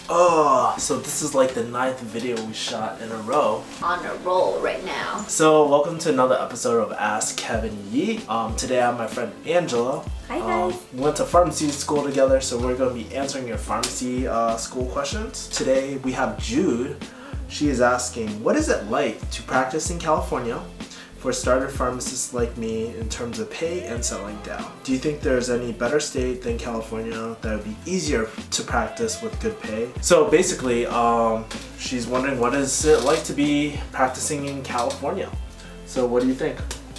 Oh, so this is like the 9th video we shot in a row. On a roll right now. So welcome to another episode of Ask Kevin Yee. Today I have my friend Angela. Hi guys. We went to pharmacy school together, so we're going to be answering your pharmacy school questions. Today we have Jude. She is asking, what is it like to practice in California for starter pharmacists like me in terms of pay and settling down? Do you think there's any better state than California that would be easier to practice with good pay? So basically, she's wondering what is it like to be practicing in California? So what do you think?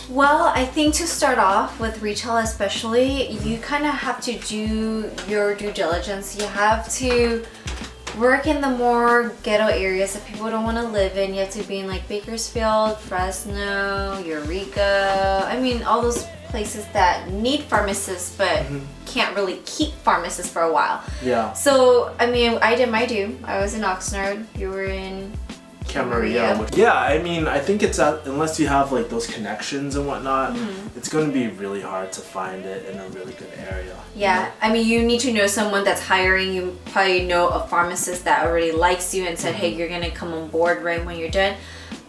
Well, I think to start off with retail especially, you kind of have to do your due diligence. You have to work in the more ghetto areas that people don't want to live in. You have to be in like Bakersfield, Fresno, Eureka. I mean, all those places that need pharmacists but can't really keep pharmacists for a while. Yeah. So, I mean, I did my due. I was in Oxnard. You were in Camarillo. Yeah, I mean, I think it's unless you have like those connections and whatnot, it's going to be really hard to find it in a really good area. Yeah, you know? I mean, you need to know someone that's hiring. You probably know a pharmacist that already likes you and said, hey, you're going to come on board right when you're done.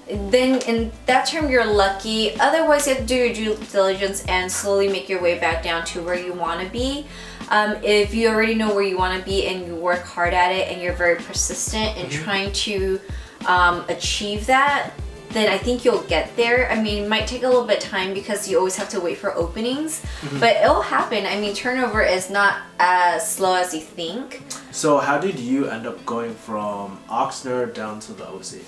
Then in that term, you're lucky. Otherwise, you have to do your due diligence and slowly make your way back down to where you want to be. If you already know where you want to be and you work hard at it and you're very persistent in trying to achieve that, then I think you'll get there. I mean, it might take a little bit of time because you always have to wait for openings, but it'll happen. I mean, turnover is not as slow as you think. So how did you end up going from Oxnard down to the OC?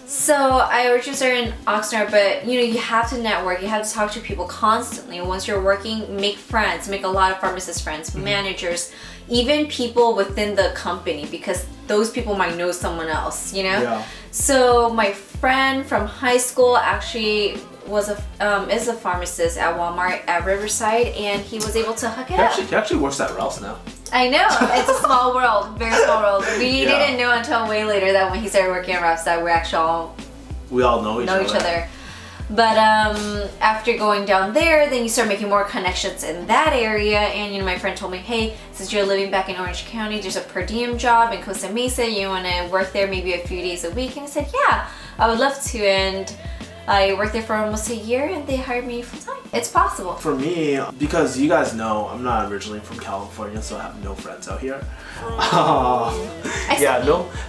So I originally started in Oxnard, but you know, you have to network, you have to talk to people constantly. Once you're working, make friends, make a lot of pharmacist friends, managers, even people within the company, because those people might know someone else, you know? Yeah. So my friend from high school actually is a pharmacist at Walmart at Riverside, and he was able to hook it up. He actually works at Ralph's now. I know, it's a small world, very small world. We didn't know until way later that when he started working at Ralph's that we all know each other. But after going down there, then you start making more connections in that area. And you know, my friend told me, hey, since you're living back in Orange County, there's a per diem job in Costa Mesa. You want to work there maybe a few days a week? And I said, yeah, I would love to. And I worked there for almost a year and they hired me full time. It's possible. For me, because you guys know I'm not originally from California, so I have no friends out here. Yeah,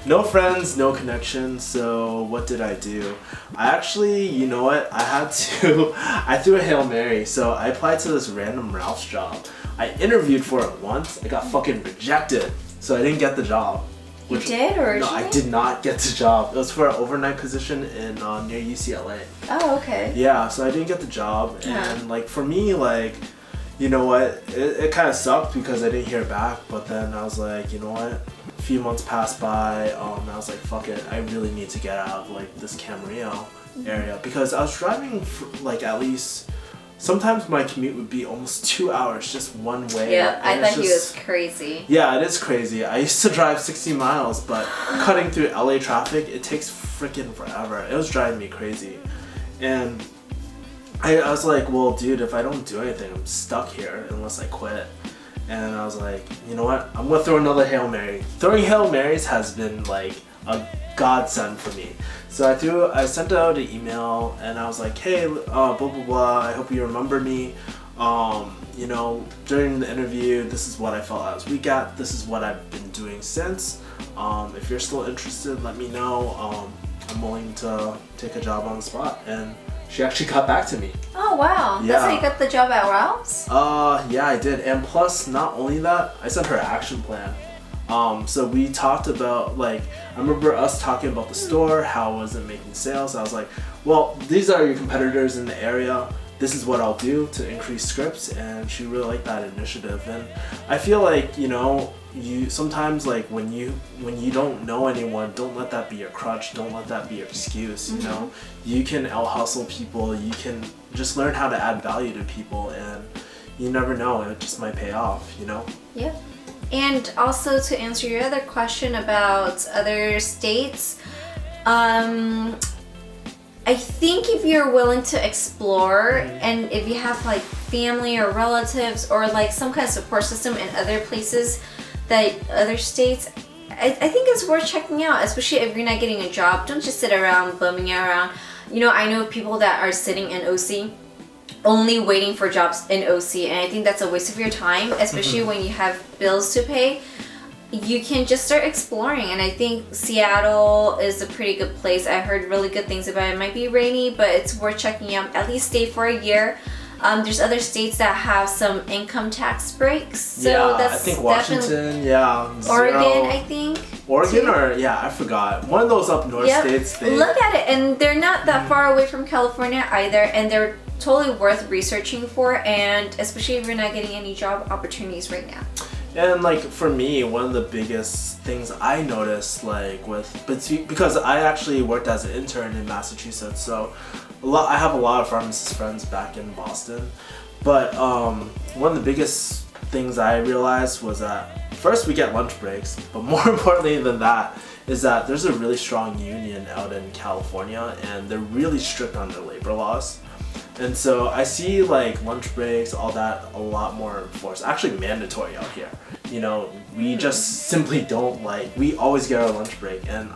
no friends, no connections. So what did I do? I actually, you know what? I threw a Hail Mary. So I applied to this random Ralph's job. I interviewed for it once. I got fucking rejected. So I didn't get the job. You did or no, I did not get the job. It was for an overnight position in near UCLA. Oh, okay. Yeah, so I didn't get the job, and like for me, like, you know what, it kind of sucked because I didn't hear back. But then I was like, you know what, a few months passed by. I was like, fuck it, I really need to get out of like this Camarillo area because I was driving for, like at least. Sometimes my commute would be almost 2 hours just one way. Yeah, I thought he was crazy. Yeah, it is crazy. I used to drive 60 miles, but cutting through LA traffic, it takes freaking forever. It was driving me crazy. And I was like, well, dude, if I don't do anything, I'm stuck here unless I quit. And I was like, you know what? I'm going to throw another Hail Mary. Throwing Hail Marys has been like a godsend for me. So I sent out an email and I was like, hey, blah, blah, blah, I hope you remember me. You know, during the interview, this is what I felt I was weak at. This is what I've been doing since. If you're still interested, let me know. I'm willing to take a job on the spot. And she actually got back to me. Oh, wow. Yeah. That's how you got the job at Ralph's? Yeah, I did. And plus, not only that, I sent her an action plan. So we talked about, like, I remember us talking about the store, how it wasn't making sales. I was like, well, these are your competitors in the area. This is what I'll do to increase scripts. And she really liked that initiative. And I feel like, you know, you sometimes, like, when you don't know anyone, don't let that be your crutch. Don't let that be your excuse, you know. You can out-hustle people. You can just learn how to add value to people. And you never know, it just might pay off, you know. Yeah. And also to answer your other question about other states, I think if you're willing to explore and if you have like family or relatives or like some kind of support system in other places, that other states, I think it's worth checking out, especially if you're not getting a job. Don't just sit around bumming around. You know, I know people that are sitting in OC only waiting for jobs in OC, and I think that's a waste of your time, especially when you have bills to pay. You can just start exploring, and I think Seattle is a pretty good place. I heard really good things about it. It might be rainy, but it's worth checking out. At least stay for a year. There's other states that have some income tax breaks, so yeah, that's I think Washington, yeah, Oregon, I think. Oregon too. or yeah, I forgot. One of those up north states. Look at it, and they're not that far away from California either, and they're totally worth researching for, and especially if you're not getting any job opportunities right now. And like for me, one of the biggest things I noticed, like because I actually worked as an intern in Massachusetts, so I have a lot of pharmacist friends back in Boston. But one of the biggest things I realized was that first we get lunch breaks, but more importantly than that is that there's a really strong union out in California, and they're really strict on their labor laws. And so I see like lunch breaks, all that, a lot more enforced. Actually mandatory out here. You know, we just simply don't we always get our lunch break, and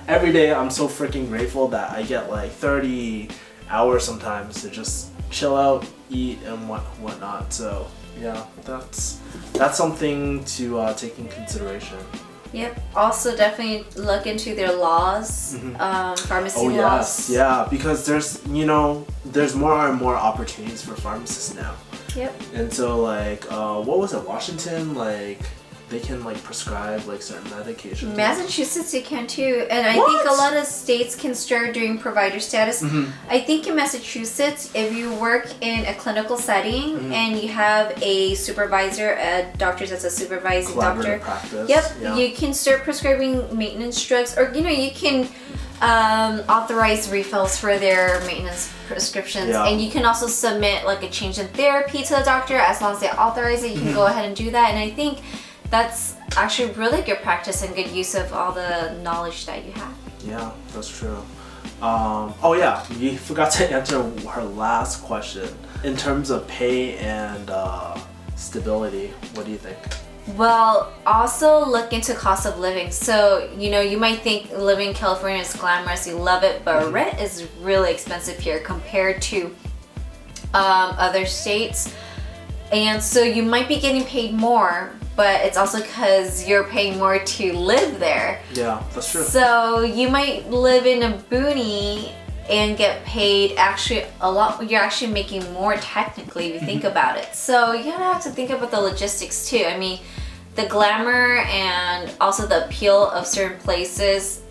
every day I'm so freaking grateful that I get like 30 hours sometimes to just chill out, eat, and whatnot. So yeah, that's something to take in consideration. Yep. Also, definitely look into their laws, pharmacy laws. Yeah, because there's more and more opportunities for pharmacists now. Yep. And so what was it? Washington, they can prescribe certain medications. Massachusetts you can too, and I think a lot of states can start doing provider status. I think in Massachusetts, if you work in a clinical setting and you have a supervisor, a doctor that's a supervising doctor, practice. Yep, you can start prescribing maintenance drugs, or you can authorize refills for their maintenance prescriptions, and you can also submit a change in therapy to the doctor. As long as they authorize it, you can go ahead and do that, and I think that's actually really good practice and good use of all the knowledge that you have. Yeah, that's true. Oh yeah, we forgot to answer her last question. In terms of pay and stability, what do you think? Well, also look into cost of living. So, you might think living in California is glamorous, you love it, but rent is really expensive here compared to other states. And so you might be getting paid more, but it's also because you're paying more to live there. Yeah, that's true. So you might live in a boony and get paid actually a lot. You're actually making more technically if you think about it. So you gotta have to think about the logistics too. I mean, the glamour and also the appeal of certain places,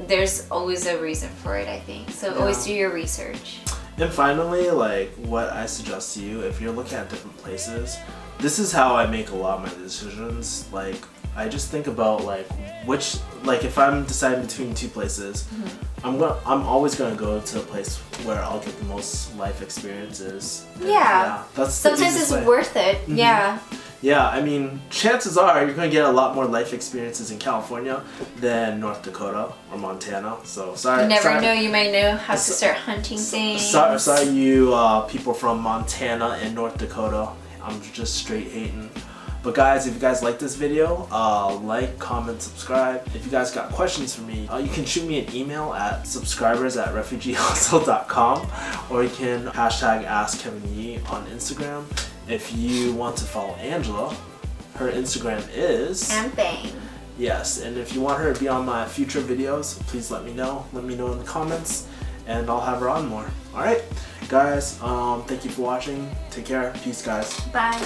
there's always a reason for it, I think. So always do your research. And finally, what I suggest to you, if you're looking at different places, this is how I make a lot of my decisions. I just think about which, if I'm deciding between two places, I'm always gonna go to a place where I'll get the most life experiences. Yeah, that's sometimes it's worth it. Yeah. Yeah, I mean, chances are you're gonna get a lot more life experiences in California than North Dakota or Montana. So sorry. You never know. You might know how to start hunting things. Sorry, you people from Montana and North Dakota. I'm just straight hating. But guys, if you guys like this video, like, comment, subscribe. If you guys got questions for me, you can shoot me an email at subscribers@refugeehustle.com, or you can hashtag AskKevinYee on Instagram. If you want to follow Angela, her Instagram is Bang. Yes, and if you want her to be on my future videos, please let me know. Let me know in the comments, and I'll have her on more. Alright, guys, thank you for watching. Take care. Peace, guys. Bye.